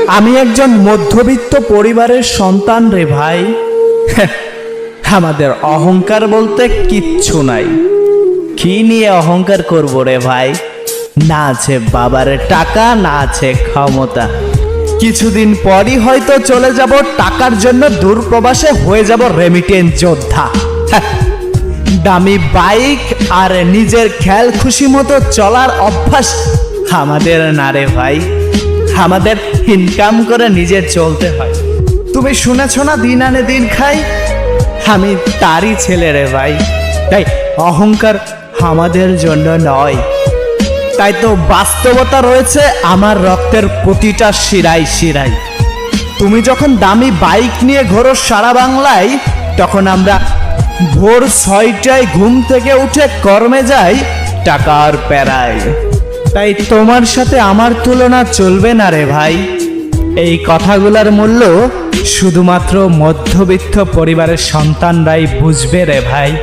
আমি একজন মধ্যবিত্ত পরিবারের সন্তান রে ভাই। আমাদের অহংকার বলতে কিচ্ছু নাই। কি নিয়ে অহংকার করব রে ভাই? না আছে বাবার টাকা, না আছে ক্ষমতা। কিছুদিন পরই হয়তো চলে যাব টাকার জন্য দূরপ্রবাসে, হয়ে যাব রেমিটেন্স যোদ্ধা। দামি বাইক আর নিজের খেয়াল খুশি মতো চলার অভ্যাস আমাদের না রে ভাই। আমাদের ইনকাম করে নিজে চলতে হয়। তুমি শুনেছ না, দিন আনে দিন খাই। আমি তারই ছেলে রে ভাই। তাই অহংকার আমাদের জন্য নয়। তাই তো বাস্তবতা রয়েছে আমার রক্তের প্রতিটা শিরায় শিরায়। তুমি যখন দামি বাইক নিয়ে ঘোরো সারা বাংলায়, তখন আমরা ভোর 6টায় ঘুম থেকে উঠে কর্মে যাই টাকার প্যারায়। তাই তোমার সাথে আমার তুলনা চলবে না রে ভাই। এই কথাগুলোর মূল্য শুধুমাত্র মধ্যবিত্ত পরিবারের সন্তানরাই বুঝবে রে ভাই।